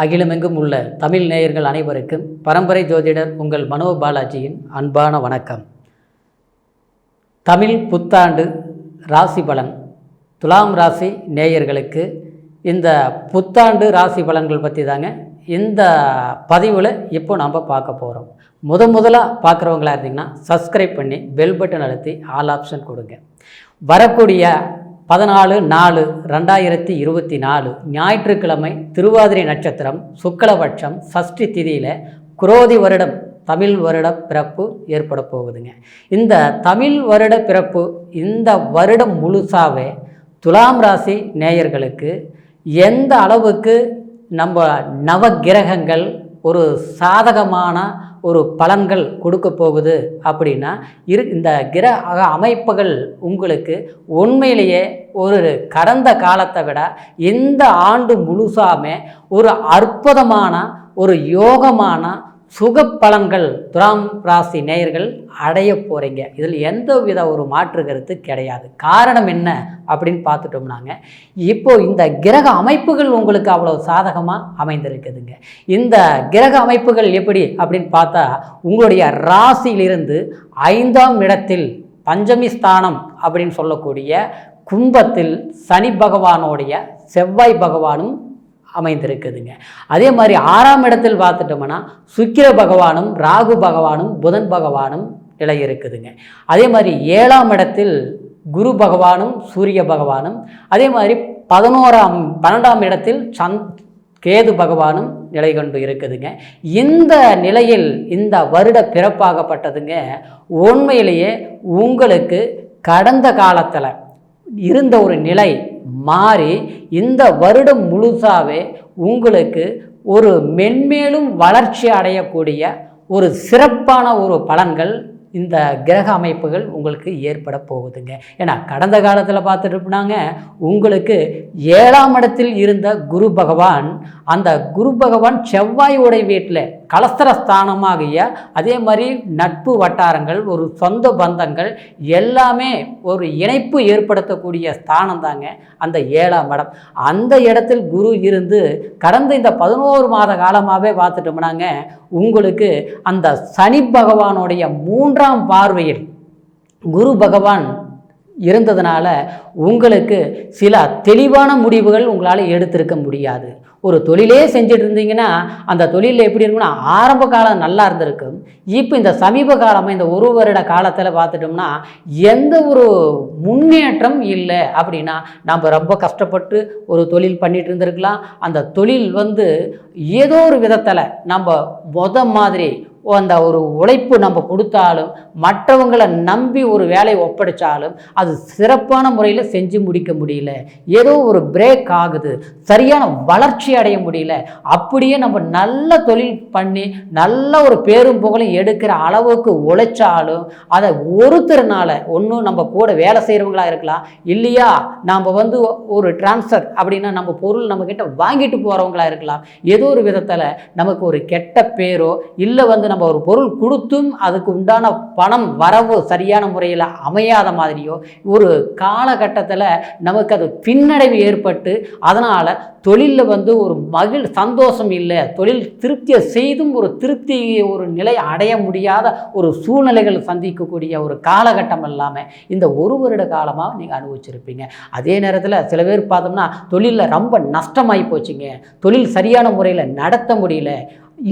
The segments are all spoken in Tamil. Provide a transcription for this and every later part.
அகிலமெங்கும் உள்ள தமிழ் நேயர்கள் அனைவருக்கும் பரம்பரை ஜோதிடர் உங்கள் மனோ பாலாஜியின் அன்பான வணக்கம். தமிழ் புத்தாண்டு ராசி பலன் துலாம் ராசி நேயர்களுக்கு இந்த புத்தாண்டு ராசி பலன்கள் பற்றி தாங்க இந்த பதிவில் இப்போ நம்ம பார்க்க போகிறோம். முதலாக பார்க்குறவங்களா இருந்தீங்கன்னா சப்ஸ்கிரைப் பண்ணி பெல் பட்டன் அழுத்தி ஆல் ஆப்ஷன் கொடுங்க. வரக்கூடிய 14/4/2024 ஞாயிற்றுக்கிழமை திருவாதிரை நட்சத்திரம் சுக்லபட்சம் சஷ்டி திதியில் குரோதி வருடம் தமிழ் வருட பிறப்பு ஏற்பட போகுதுங்க. இந்த தமிழ் வருட பிறப்பு இந்த வருடம் முழுசாவே துலாம் ராசி நேயர்களுக்கு எந்த அளவுக்கு நம்ம நவகிரகங்கள் ஒரு சாதகமான ஒரு பலன்கள் கொடுக்க போகுது அப்படின்னா இந்த கிரக அமைப்புகள் உங்களுக்கு உண்மையிலேயே ஒரு கடந்த காலத்தை விட இந்த ஆண்டு முழுசாமே ஒரு அற்புதமான ஒரு யோகமான சுக பலன்கள் துலாம் ராசி நேயர்கள் அடைய போகிறீங்க. இதில் எந்தவித ஒரு மாற்று கருத்து கிடையாது. காரணம் என்ன அப்படின்னு பார்த்துட்டோம்னாங்க, இப்போ இந்த கிரக அமைப்புகள் உங்களுக்கு அவ்வளோ சாதகமாக அமைந்திருக்குதுங்க. இந்த கிரக அமைப்புகள் எப்படி அப்படின்னு பார்த்தா, உங்களுடைய ராசியிலிருந்து 5ஆம் இடத்தில் பஞ்சமி ஸ்தானம் அப்படின்னு சொல்லக்கூடிய கும்பத்தில் சனி பகவானுடைய செவ்வாய் பகவானும் அமைந்திருக்குதுங்க. அதே மாதிரி 6ஆம் இடத்தில் பார்த்துட்டோம்னா சுக்கிர பகவானும் ராகு பகவானும் புதன் பகவானும் நிலை இருக்குதுங்க. அதே மாதிரி 7ஆம் இடத்தில் குரு பகவானும் சூரிய பகவானும், அதே மாதிரி 12ஆம் இடத்தில் கேது பகவானும் நிலை கொண்டு இருக்குதுங்க. இந்த நிலையில் இந்த வருட பிறப்பாகப்பட்டதுங்க உண்மையிலேயே உங்களுக்கு கடந்த காலத்தில் இருந்த ஒரு நிலை மாறி இந்த வருடம் முழுசாவே உங்களுக்கு ஒரு மென்மேலும் வளர்ச்சி அடையக்கூடிய ஒரு சிறப்பான ஒரு பலன்கள் இந்த கிரக அமைப்புகள் உங்களுக்கு ஏற்பட போகுதுங்க. ஏன்னா கடந்த காலத்தில் பார்த்துட்டுனாங்க, உங்களுக்கு 7ஆம் இடத்தில் இருந்த குரு பகவான், அந்த குரு பகவான் செவ்வாயோடைய வீட்டில் கலஸ்தர ஸ்தானமாகிய அதே மாதிரி நட்பு வட்டாரங்கள் ஒரு சொந்த பந்தங்கள் எல்லாமே ஒரு இணைப்பு ஏற்படுத்தக்கூடிய ஸ்தானம் தாங்க அந்த 7ஆம் இடம். அந்த இடத்தில் குரு இருந்து கடந்த இந்த 11 மாத காலமாகவே பார்த்துட்டோம்னாங்க, உங்களுக்கு அந்த சனி பகவானுடைய 3ஆம் பார்வையில் குரு பகவான் இருந்ததுனால உங்களுக்கு சில தெளிவான முடிவுகள் உங்களால் எடுத்திருக்க முடியாது. ஒரு தொழிலே செஞ்சுட்டு இருந்தீங்கன்னா அந்த தொழிலில் எப்படி இருக்குன்னா, ஆரம்ப காலம் நல்லா இருந்திருக்கும். இப்போ இந்த சமீப காலமாக இந்த ஒரு வருட காலத்தில் பார்த்துட்டோம்னா எந்த ஒரு முன்னேற்றம் இல்லை. அப்படின்னா நம்ம ரொம்ப கஷ்டப்பட்டு ஒரு தொழில் பண்ணிட்டு இருந்திருக்கலாம். அந்த தொழில் ஏதோ ஒரு விதத்தில் நம்ம மாதிரி அந்த ஒரு உழைப்பு நம்ம கொடுத்தாலும் மற்றவங்களை நம்பி ஒரு வேலையை ஒப்படைச்சாலும் அது சிறப்பான முறையில் செஞ்சு முடிக்க முடியல. ஏதோ ஒரு பிரேக் ஆகுது, சரியான வளர்ச்சி அடைய முடியல. அப்படியே நம்ம நல்ல தொழில் பண்ணி நல்ல ஒரு பேரும் புகழும் எடுக்கிற அளவுக்கு உழைச்சாலும் அதை ஒருத்தர்னால ஒன்றும் நம்ம கூட வேலை செய்கிறவங்களா இருக்கலாம், இல்லையா நாம் ஒரு டிரான்ஸ்ஃபர் அப்படின்னா நம்ம பொருள் நம்மக்கிட்ட வாங்கிட்டு போகிறவங்களா இருக்கலாம். ஏதோ ஒரு விதத்தில் நமக்கு ஒரு கெட்ட பேரோ இல்லை நம்ம ஒரு பொருள் கொடுத்தும் அதுக்கு உண்டான பணம் வரவு சரியான முறையில் அமையாத மாதிரியோ ஒரு காலகட்டத்தில் நமக்கு அது பின்னடைவு ஏற்பட்டு அதனால் தொழிலில் ஒரு சந்தோஷம் இல்லை, தொழில் திருப்தியை செய்தும் ஒரு ஒரு நிலை அடைய முடியாத ஒரு சூழ்நிலைகள் சந்திக்கக்கூடிய ஒரு காலகட்டம் இல்லாமல் இந்த ஒரு வருட காலமாக நீங்கள் அனுபவிச்சிருப்பீங்க. அதே நேரத்தில் சில பேர் பார்த்தோம்னா தொழிலில் ரொம்ப நஷ்டமாகி போச்சுங்க, தொழில் சரியான முறையில் நடத்த முடியல,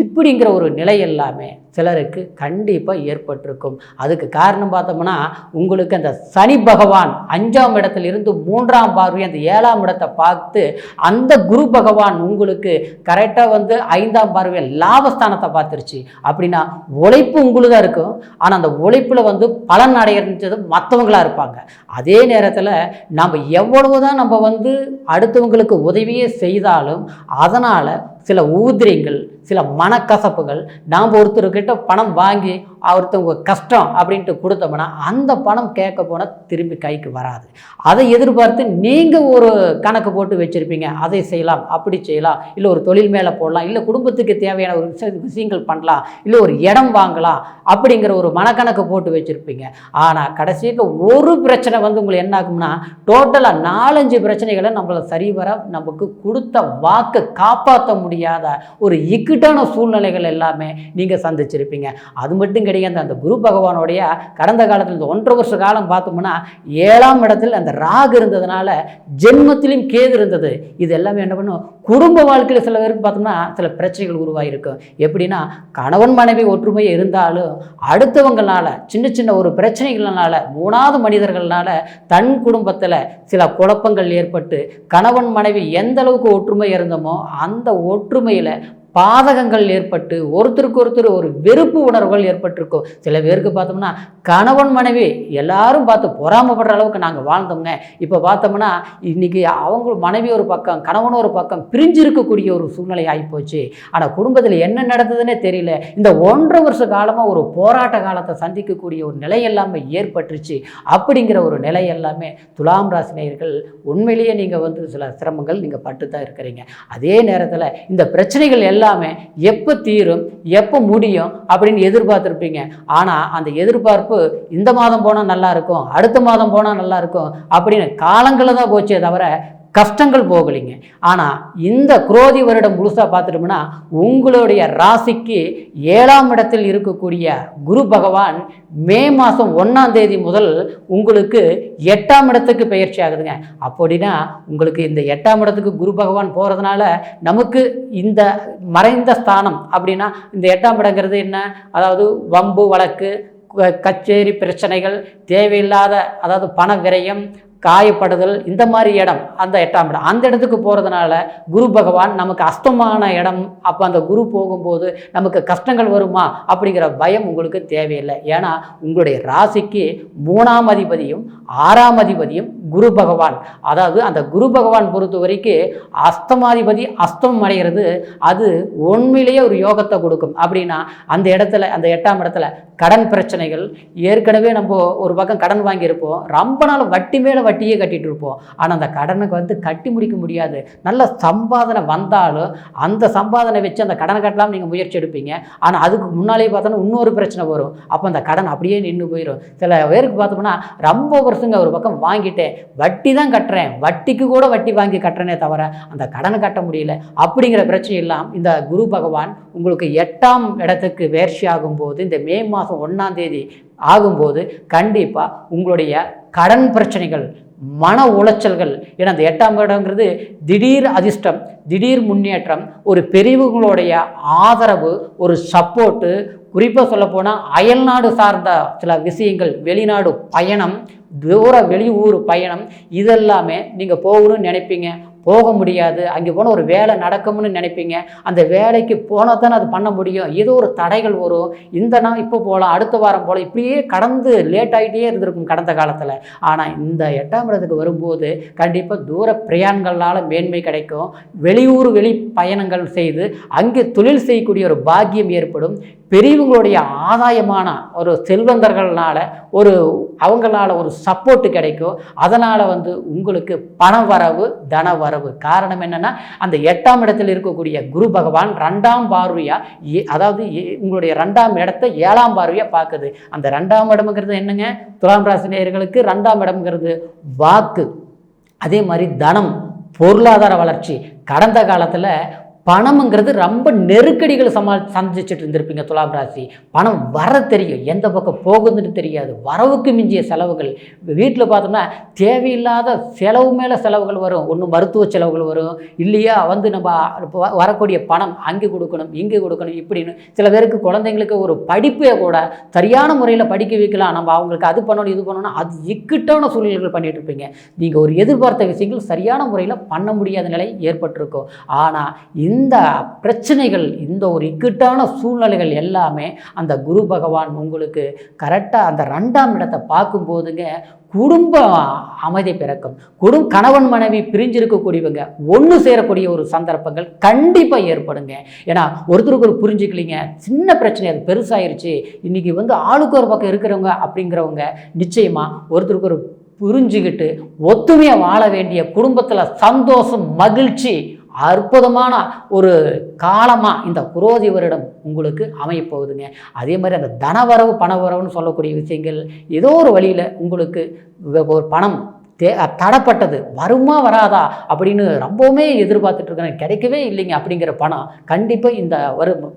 இப்படிங்கிற ஒரு நிலை எல்லாமே சிலருக்கு கண்டிப்பாக ஏற்பட்டிருக்கும். அதுக்கு காரணம் பார்த்தோம்னா உங்களுக்கு அந்த சனி பகவான் 5ஆம் இடத்திலிருந்து 3ஆம் பார்வை அந்த 7ஆம் இடத்தை பார்த்து அந்த குரு பகவான் உங்களுக்கு கரெக்டாக 5ஆம் பார்வை லாபஸ்தானத்தை பார்த்துருச்சு. அப்படின்னா உழைப்பு உங்களுக்கு தான் இருக்கும், ஆனால் அந்த உழைப்பில் பலன் அடையிறது மற்றவங்களாக இருப்பாங்க. அதே நேரத்தில் நம்ம எவ்வளவுதான் நம்ம அடுத்தவங்களுக்கு உதவியே செய்தாலும் அதனால் சில ஊதிரிகள் சில மனக்கசப்புகள். நாம் ஒருத்தர்கிட்ட பணம் வாங்கி ஒருத்தவங்க கஷ்டம் அப்படின்ட்டு கொடுத்தோம்னா அந்த பணம் கேட்க போனால் திரும்பி கைக்கு வராது. அதை எதிர்பார்த்து நீங்கள் ஒரு கணக்கு போட்டு வச்சுருப்பீங்க, அதை செய்யலாம், அப்படி செய்யலாம், இல்லை ஒரு தொழில் மேலே போடலாம், இல்லை குடும்பத்துக்கு தேவையான ஒரு விஷயங்கள் பண்ணலாம், இல்லை ஒரு இடம் வாங்கலாம் அப்படிங்கிற ஒரு மனக்கணக்கு போட்டு வச்சுருப்பீங்க. ஆனால் கடைசியில் ஒரு பிரச்சனை வந்து உங்களுக்கு என்ன ஆகும்னா டோட்டலாக 4-5 பிரச்சனைகளை நம்மளை சரிவர நமக்கு கொடுத்த வாக்கை காப்பாற்ற முடியாத ஒரு இக்கட்டான சூழ்நிலைகள் எல்லாமே நீங்கள் சந்திச்சிருப்பீங்க. அது மட்டும் கிடையாது, அந்த குரு பகவானுடைய கடந்த காலத்தில் இந்த 1.5 வருஷ காலம் பார்த்தோம்னா 7ஆம் இடத்தில் அந்த ராகு இருந்ததுனால ஜென்மத்திலும் கேது இருந்தது. இது எல்லாமே என்ன பண்ணும், குடும்ப வாழ்க்கையில் சில பேருக்கு பார்த்தோம்னா சில பிரச்சனைகள் உருவாகிருக்கும். எப்படின்னா கணவன் மனைவி ஒற்றுமை இருந்தாலும் அடுத்தவங்களால சின்ன சின்ன ஒரு பிரச்சனைகள்னால 3வது மனிதர்களால தன் குடும்பத்தில் சில குழப்பங்கள் ஏற்பட்டு கணவன் மனைவி எந்த அளவுக்கு ஒற்றுமை இருந்தோமோ அந்த ஒற்றுமையில் பாதகங்கள் ஏற்பட்டு ஒருத்தருக்கு ஒருத்தர் ஒரு வெறுப்பு உணர்வுகள் ஏற்பட்டிருக்கும். சில பேருக்கு பார்த்தோம்னா கணவன் மனைவி எல்லாரும் பார்த்து பொறாமப்படுற அளவுக்கு நாங்கள் வாழ்ந்தோங்க. இப்போ பார்த்தோம்னா இன்றைக்கி அவங்க மனைவி ஒரு பக்கம் கணவன் ஒரு பக்கம் பிரிஞ்சு இருக்கக்கூடிய ஒரு சூழ்நிலை ஆகிப்போச்சு. ஆனால் குடும்பத்தில் என்ன நடந்ததுன்னே தெரியல. இந்த 1.5 வருஷ காலமாக ஒரு போராட்ட காலத்தை சந்திக்கக்கூடிய ஒரு நிலை எல்லாமே ஏற்பட்டுருச்சு. அப்படிங்கிற ஒரு நிலை எல்லாமே துலாம் ராசி நேயர்கள் உண்மையிலேயே நீங்கள் வந்து சில சிரமங்கள் நீங்கள் பட்டு தான் இருக்கிறீங்க. அதே நேரத்தில் இந்த பிரச்சனைகள் எல்லாமே எப்போ தீரும், எப்போ முடியும் அப்படின்னு எதிர்பார்த்துருப்பீங்க. ஆனால் அந்த எதிர்பார்ப்பு இந்த மாதம் போனால் நல்லா இருக்கும், அடுத்த மாதம் போனால் நல்லா இருக்கும் அப்படின்னு காலங்களில் தான் போச்சே தவிர கஷ்டங்கள் போகலைங்க. ஆனால் இந்த குரோதி வருடம் முழுசாக பார்த்துட்டோம்னா உங்களுடைய ராசிக்கு 7ஆம் இடத்தில் இருக்கக்கூடிய குரு பகவான் மே மாதம் 1ஆம் தேதி முதல் உங்களுக்கு 8ஆம் இடத்துக்கு பயிற்சி ஆகுதுங்க. அப்படின்னா உங்களுக்கு இந்த 8ஆம் இடத்துக்கு குரு பகவான் போகிறதுனால நமக்கு இந்த மறைந்த ஸ்தானம் அப்படின்னா இந்த 8ஆம் இடங்கிறது என்ன, அதாவது வம்பு வழக்கு கச்சேரி பிரச்சனைகள் தேவையில்லாத அதாவது பண விரயம் காயப்படுதல் இந்த மாதிரி இடம் அந்த 8ஆம் இடம். அந்த இடத்துக்கு போகிறதுனால குரு பகவான் நமக்கு அஸ்தமான இடம். அப்போ அந்த குரு போகும்போது நமக்கு கஷ்டங்கள் வருமா அப்படிங்கிற பயம் உங்களுக்கு தேவையில்லை. ஏன்னா உங்களுடைய ராசிக்கு 3ஆம் அதிபதியும் 6ஆம் அதிபதியும் குரு பகவான். அதாவது அந்த குரு பகவான் பொறுத்த வரைக்கும் அஸ்தமாதிபதி அஸ்தம் அடைகிறது அது உண்மையிலேயே ஒரு யோகத்தை கொடுக்கும். அப்படின்னா அந்த இடத்துல அந்த 8ஆம் இடத்துல கடன் பிரச்சனைகள், ஏற்கனவே நம்ம ஒரு பக்கம் கடன் வாங்கியிருப்போம், ரொம்ப நாள் வட்டி மேலே வட்டியே கட்டிகிட்டு இருப்போம். ஆனால் அந்த கடனுக்கு வந்து கட்டி முடிக்க முடியாது. நல்ல சம்பாதனை வந்தாலும் அந்த சம்பாதனை வச்சு அந்த கடனை கட்டலாம் நீங்கள் முயற்சி எடுப்பீங்க. ஆனால் அதுக்கு முன்னாலேயே பார்த்தோன்னா இன்னொரு பிரச்சனை வரும். அப்போ அந்த கடன் அப்படியே நின்று போயிடும். சில பேருக்கு பார்த்தோம்னா ரொம்ப வருஷங்க ஒரு பக்கம் வாங்கிட்டேன், வட்டி தான் கட்டுறேன், வட்டிக்கு கூட வட்டி வாங்கி கட்டுறேனே தவிர அந்த கடனை கட்ட முடியல அப்படிங்கிற பிரச்சனை எல்லாம் இந்த குரு பகவான் உங்களுக்கு 8ஆம் இடத்துக்கு பயிற்சி ஆகும்போது இந்த மே மாதம் 1ஆம் தேதி ஆகும்போது கண்டிப்பாக உங்களுடைய கடன் பிரச்சனைகள், மன உளைச்சல்கள், ஏன்னா அந்த 8ஆம் இடங்கிறது திடீர் அதிர்ஷ்டம், திடீர் முன்னேற்றம், ஒரு பெரியவங்களுடைய ஆதரவு, ஒரு சப்போர்ட்டு, குறிப்பாக சொல்லப்போனால் அயல்நாடு சார்ந்த சில விஷயங்கள், வெளிநாடு பயணம், தூர வெளியூர் பயணம், இதெல்லாமே நீங்கள் போகணும்னு நினைப்பீங்க, போக முடியாது. அங்கே போனால் ஒரு வேலை நடக்கும்னு நினைப்பீங்க, அந்த வேலைக்கு போனால் தானே அது பண்ண முடியும், ஏதோ ஒரு தடைகள் வரும். இந்த நாள் இப்போ போகலாம், அடுத்த வாரம் போகலாம், இப்படியே கடந்து லேட் ஆகிட்டே இருந்திருக்கும் கடந்த காலத்தில். ஆனால் இந்த 8ஆம் இடத்துக்கு வரும்போது கண்டிப்பாக தூர பிரயாணங்களால் மேன்மை கிடைக்கும். வெளியூர் வெளி பயணங்கள் செய்து அங்கே தொழில் செய்யக்கூடிய ஒரு பாக்கியம் ஏற்படும். பெரியவங்களுடைய ஆதாயமான ஒரு செல்வந்தர்களால் அவங்களால ஒரு சப்போர்ட்டு கிடைக்கும். அதனால் வந்து உங்களுக்கு பண வரவு, தன வரவு. காரணம் என்னென்னா அந்த 8ஆம் இடத்தில் இருக்கக்கூடிய குரு பகவான் 2ஆம் பார்வையாக, அதாவது உங்களுடைய 2ஆம் இடத்தை 7ஆம் பார்வையாக பார்க்குது. அந்த 2ஆம் இடம்ங்கிறது என்னங்க, துலாம் ராசி நேயர்களுக்கு 2ஆம் இடம்ங்கிறது வாக்கு, அதே மாதிரி தனம், பொருளாதார வளர்ச்சி. கடந்த காலத்தில் பணம்ங்கிறது ரொம்ப நெருக்கடிகள் சந்திச்சுட்டு இருந்திருப்பீங்க துலாம் ராசி. பணம் வர தெரியும், எந்த பக்கம் போகுதுன்னு தெரியாது, வரவுக்கு மிஞ்சிய செலவுகள். வீட்டில் பார்த்தோம்னா தேவையில்லாத செலவு மேலே செலவுகள் வரும். ஒன்று மருத்துவ செலவுகள் வரும், இல்லையா வந்து நம்ம வரக்கூடிய பணம் அங்கே கொடுக்கணும் இங்கே கொடுக்கணும் இப்படின்னு. சில பேருக்கு குழந்தைங்களுக்கு ஒரு படிப்பை கூட சரியான முறையில் படிக்க வைக்கலாம், நம்ம அவங்களுக்கு அது பண்ணணும் இது பண்ணணும், அது இக்கட்டான சூழ்நிலைகள் பண்ணிட்டு இருப்பீங்க. நீங்கள் ஒரு எதிர்பார்த்த விஷயங்கள் சரியான முறையில் பண்ண முடியாத நிலை ஏற்பட்டிருக்கும். ஆனால் இந்த பிரச்சனைகள், இந்த ஒரு இக்கட்டான சூழ்நிலைகள் எல்லாமே அந்த குரு பகவான் உங்களுக்கு கரெக்டாக அந்த 2ஆம் இடத்தை பார்க்கும்போதுங்க குடும்ப அமைதி பிறக்கும். கணவன் மனைவி பிரிஞ்சிருக்கக்கூடியவங்க ஒன்று சேரக்கூடிய ஒரு சந்தர்ப்பங்கள் கண்டிப்பாக ஏற்படுங்க. ஏன்னா ஒருத்தருக்கு ஒரு புரிஞ்சுக்கலிங்க, சின்ன பிரச்சனை அது பெருசாயிருச்சு, இன்றைக்கி ஆளுக்கு ஒரு பக்கம் இருக்கிறவங்க அப்படிங்கிறவங்க நிச்சயமாக ஒருத்தருக்கு ஒரு புரிஞ்சுக்கிட்டு ஒத்துமையாக வாழ வேண்டிய குடும்பத்தில் சந்தோஷம், மகிழ்ச்சி, அற்புதமான ஒரு காலமாக இந்த குரோதி வருடம் உங்களுக்கு அமையப்போகுதுங்க. அதே மாதிரி அந்த தனவரவு பணவரவுன்னு சொல்லக்கூடிய விஷயங்கள் ஏதோ ஒரு வழியில் உங்களுக்கு ஒரு பணம் தடப்பட்டது வருமா வராதா அப்படின்னு ரொம்பவுமே எதிர்பார்த்துட்டு இருக்கேன், கிடைக்கவே இல்லைங்க அப்படிங்கிற பணம் கண்டிப்பாக இந்த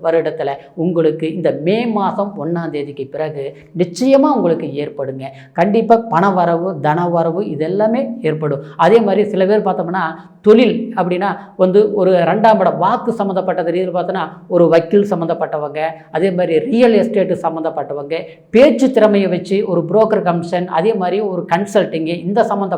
வருடத்தில் உங்களுக்கு இந்த மே மாதம் 1ஆம் தேதிக்கு பிறகு நிச்சயமாக உங்களுக்கு ஏற்படுங்க. கண்டிப்பாக பண வரவு, தன வரவு இதெல்லாமே ஏற்படும். அதே மாதிரி சில பேர் பார்த்தோம்னா தொழில் அப்படின்னா ஒரு 2ஆம் இடம் வாக்கு சம்மந்தப்பட்டது ரீதியில் பார்த்தோன்னா ஒரு வக்கீல் சம்மந்தப்பட்டவங்க, அதே மாதிரி ரியல் எஸ்டேட்டு சம்மந்தப்பட்டவங்க, பேச்சு திறமையை வச்சு ஒரு புரோக்கர் கமிஷன், அதே மாதிரி ஒரு கன்சல்டிங்கு, இந்த சம்மந்தப்பட்ட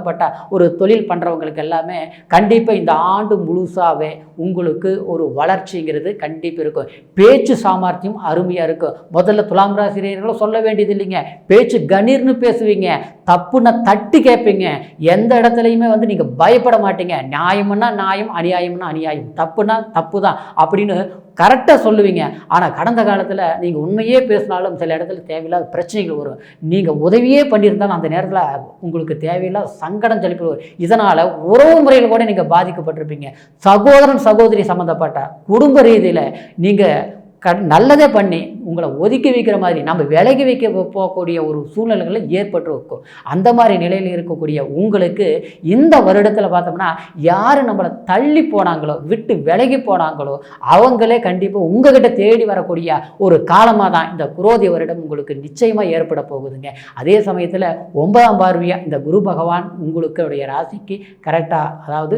ஒரு தொழில் பண்ணுறவங்களுக்கு எல்லாமே கண்டிப்பாக இந்த ஆண்டு முழுசாகவே உங்களுக்கு ஒரு வளர்ச்சிங்கிறது கண்டிப்பாக இருக்கும். பேச்சு சாமர்த்தியம் அருமையாக இருக்கும். முதல்ல துலாம் ராசிரியர்களும் சொல்ல வேண்டியது இல்லைங்க, பேச்சு கணீர்னு பேசுவீங்க, தப்புன்னா தட்டி கேட்பீங்க, எந்த இடத்துலையுமே நீங்கள் பயப்பட மாட்டீங்க. நியாயம்னா நியாயம், அநியாயம்னா அநியாயம், தப்புனா தப்பு தான் அப்படின்னு கரெக்டாக சொல்லுவீங்க. ஆனால் கடந்த காலத்தில் நீங்கள் உண்மையே பேசினாலும் சில இடத்துல தேவையில்லாத பிரச்சனைகள் வரும். நீங்கள் உதவியே பண்ணியிருந்தாலும் அந்த நேரத்தில் உங்களுக்கு தேவையில்லாத சங்கடம் செலுத்தி வரும். இதனால் உறவு முறையில் கூட நீங்கள் பாதிக்கப்பட்டிருப்பீங்க. சகோதரன் சகோதரி சம்மந்தப்பட்ட குடும்ப ரீதியில் நீங்கள் நல்லதே பண்ணி உங்களை ஒதுக்கி வைக்கிற மாதிரி நம்ம விலகி வைக்க போகக்கூடிய ஒரு சூழ்நிலைகளை ஏற்பட்டு இருக்கும். அந்த மாதிரி நிலையில் இருக்கக்கூடிய உங்களுக்கு இந்த வருடத்தில் பார்த்தோம்னா யார் நம்மளை தள்ளி போனாங்களோ, விட்டு விலகி போனாங்களோ அவங்களே கண்டிப்பாக உங்ககிட்ட தேடி வரக்கூடிய ஒரு காலமாக தான் இந்த குரோதி வருடம் உங்களுக்கு நிச்சயமாக ஏற்பட போகுதுங்க. அதே சமயத்தில் 9ஆம் பார்வையாக இந்த குரு பகவான் உங்களுக்கு ராசிக்கு கரெக்டாக அதாவது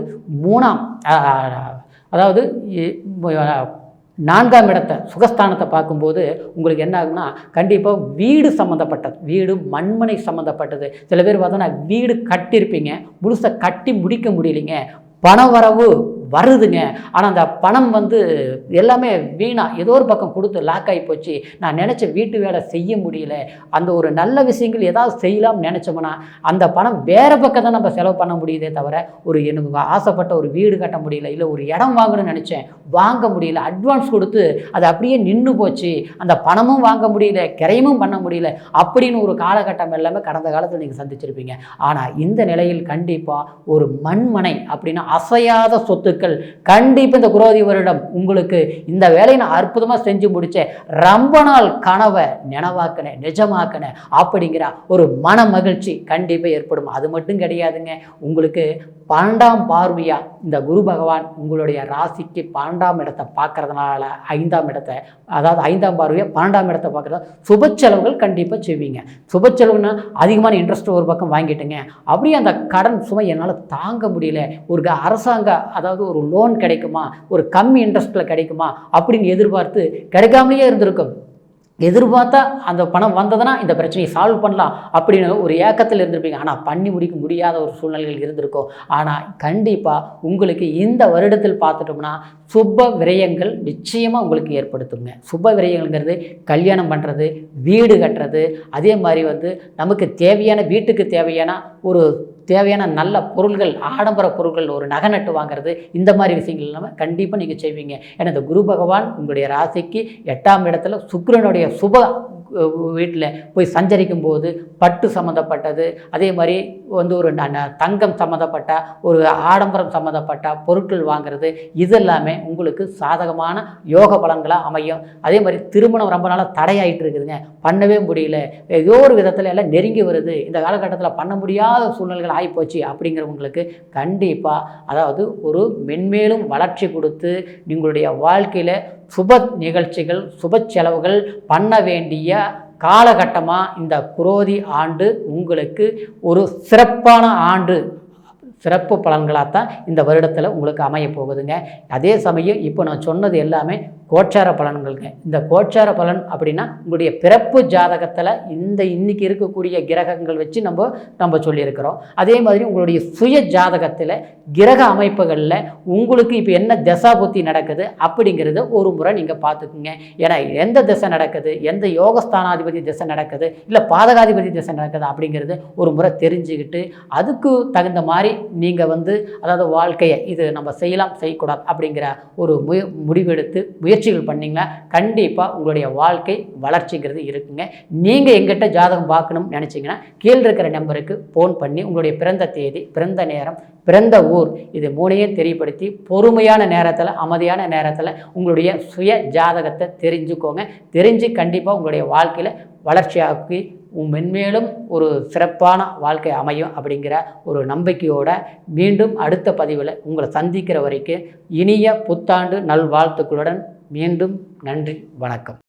4ஆம் இடத்தை சுகஸ்தானத்தை பார்க்கும்போது உங்களுக்கு என்ன ஆகும்னா கண்டிப்பாக வீடு சம்மந்தப்பட்டது, வீடு மண்மனை சம்மந்தப்பட்டது. சில பேர் பார்த்தோன்னா வீடு கட்டியிருப்பீங்க, முழுசாக கட்டி முடிக்க முடியலைங்க, பண வரவு வருதுங்க, ஆனால் அந்த பணம் எல்லாமே வீணாக ஏதோ ஒரு பக்கம் கொடுத்து லாக் ஆகி போச்சு, நான் நினச்ச வீட்டு வேலை செய்ய முடியல, அந்த ஒரு நல்ல விஷயங்கள் ஏதாவது செய்யலாம்னு நினச்சோம்னா அந்த பணம் வேறு பக்கம் தான் நம்ம செலவு பண்ண முடியுதே தவிர எனக்கு ஆசைப்பட்ட ஒரு வீடு கட்ட முடியல, இல்லை ஒரு இடம் வாங்கணும்னு நினச்சேன் வாங்க முடியல, அட்வான்ஸ் கொடுத்து அது அப்படியே நின்று போச்சு, அந்த பணமும் வாங்க முடியல, கிரையமும் பண்ண முடியல அப்படின்னு ஒரு காலகட்டம் எல்லாமே கடந்த காலத்தில் நீங்கள் சந்திச்சிருப்பீங்க. ஆனால் இந்த நிலையில் கண்டிப்பாக ஒரு மண்மனை அப்படின்னா அசையாத சொத்து கண்டிப்பாக இந்த குரோதி வருடம் உங்களுக்கு இந்த வேலையை நான் அற்புதமாக செஞ்சு முடிச்சேன், ரொம்ப நாள் கனவை நினைவாக்கினேன், நிஜமாக்கினேன் அப்படிங்கிற ஒரு மன மகிழ்ச்சி கண்டிப்பாக ஏற்படும். அது மட்டும் கிடையாதுங்க, உங்களுக்கு 12ஆம் பார்வையா இந்த குரு பகவான் உங்களுடைய ராசிக்கு 12ஆம் இடத்தை பார்க்கறதுனால 5ஆம் இடத்தை, அதாவது 5ஆம் பார்வையா 12ஆம் இடத்தை பார்க்குறதா சுப செலவுகள் கண்டிப்பாக செய்வீங்க. சுப செலவுன்னா அதிகமான இன்ட்ரெஸ்ட் ஒரு பக்கம் வாங்கிட்டுங்க, அப்படியே அந்த கடன் சுமை என்னால் தாங்க முடியல, ஒரு அரசாங்க அதாவது ஒரு லோன் கிடைக்குமா, ஒரு கம்மி இன்ட்ரெஸ்ட்டில் கிடைக்குமா அப்படின்னு எதிர்பார்த்து கிடைக்காமலேயே இருந்திருக்கும். எதிர்பார்த்தா அந்த பணம் வந்ததுன்னா இந்த பிரச்சனையை சால்வ் பண்ணலாம் அப்படின்னு ஒரு ஏக்கத்தில் இருந்திருப்பீங்க. ஆனால் பண்ணி முடிக்க முடியாத ஒரு சூழ்நிலைகள் இருந்திருக்கும். ஆனால் கண்டிப்பாக உங்களுக்கு இந்த வருடத்தில் பார்த்துட்டோம்னா சுப விரயங்கள் நிச்சயமாக உங்களுக்கு ஏற்படுத்துங்க. சுப விரயங்கள்ங்கிறது கல்யாணம் பண்ணுறது, வீடு கட்டுறது, அதே மாதிரி நமக்கு தேவையான வீட்டுக்கு தேவையான நல்ல பொருள்கள், ஆடம்பர பொருட்கள், ஒரு நகை நட்டு வாங்கிறது, இந்த மாதிரி விஷயங்கள் இல்லாமல் கண்டிப்பாக நீங்கள் செய்வீங்க. ஏன்னா இந்த குரு பகவான் உங்களுடைய ராசிக்கு 8ஆம் இடத்துல சுக்கிரனுடைய சுப வீட்டில் போய் சஞ்சரிக்கும் போது பட்டு சம்மந்தப்பட்டது, அதே மாதிரி ஒரு தங்கம் சம்மந்தப்பட்ட ஒரு ஆடம்பரம் சம்மந்தப்பட்ட பொருட்கள் வாங்கிறது, இதெல்லாமே உங்களுக்கு சாதகமான யோக பலன்களாக அமையும். அதே மாதிரி திருமணம் ரொம்ப நாளாக தடையாயிட்டு இருக்குதுங்க, பண்ணவே முடியல, ஏதோ ஒரு விதத்தில் எல்லாம் நெருங்கி வருது, இந்த காலகட்டத்தில் பண்ண முடியாத சூழ்நிலைகள் ஆகிப்போச்சு அப்படிங்கிறவங்களுக்கு கண்டிப்பாக அதாவது ஒரு மென்மேலும் வளர்ச்சி கொடுத்து உங்களுடைய வாழ்க்கையில் சுப நிகழ்ச்சிகள், சுப செலவுகள் பண்ண வேண்டிய காலகட்டமாக இந்த குரோதி ஆண்டு உங்களுக்கு ஒரு சிறப்பான ஆண்டு, சிறப்பு பலன்களாகத்தான் இந்த வருடத்தில் உங்களுக்கு அமைய போகுதுங்க. அதே சமயம் இப்போ நான் சொன்னது எல்லாமே கோச்சார பலன்களுங்க. இந்த கோச்சார பலன் அப்படின்னா உங்களுடைய பிறப்பு ஜாதகத்தில் இன்னைக்கு இருக்கக்கூடிய கிரகங்கள் வச்சு நம்ம சொல்லியிருக்கிறோம். அதே மாதிரி உங்களுடைய சுய ஜாதகத்தில் கிரக அமைப்புகளில் உங்களுக்கு இப்போ என்ன தசா புத்தி நடக்குது அப்படிங்கிறத ஒரு முறை நீங்கள் பார்த்துக்குங்க. ஏன்னா எந்த திசை நடக்குது, எந்த யோகஸ்தானாதிபதி திசை நடக்குது, இல்லை பாதகாதிபதி திசை நடக்குது அப்படிங்கிறது ஒரு முறை தெரிஞ்சுக்கிட்டு அதுக்கு தகுந்த மாதிரி நீங்கள் அதாவது வாழ்க்கையை இது நம்ம செய்யலாம் செய்யக்கூடாது அப்படிங்கிற ஒரு முடிவெடுத்து முயற்சிகள் பண்ணிங்கன்னா கண்டிப்பாக உங்களுடைய வாழ்க்கை வளர்ச்சிங்கிறது இருக்குங்க. நீங்கள் எங்கிட்ட ஜாதகம் பார்க்கணும்னு நினச்சிங்கன்னா கீழே இருக்கிற நம்பருக்கு ஃபோன் பண்ணி உங்களுடைய பிறந்த தேதி, பிறந்த நேரம், பிறந்த ஊர் இது மூணையும் தெரியப்படுத்தி பொறுமையான நேரத்தில், அமைதியான நேரத்தில் உங்களுடைய சுய ஜாதகத்தை தெரிஞ்சுக்கோங்க. தெரிஞ்சு கண்டிப்பாக உங்களுடைய வாழ்க்கையில் வளர்ச்சியாக்கி மென்மேலும் ஒரு சிறப்பான வாழ்க்கை அமையும் அப்படிங்கிற ஒரு நம்பிக்கையோடு மீண்டும் அடுத்த பதிவில் உங்களை சந்திக்கிற வரைக்கும் இனிய புத்தாண்டு நல்வாழ்த்துக்களுடன் மீண்டும் நன்றி, வணக்கம்.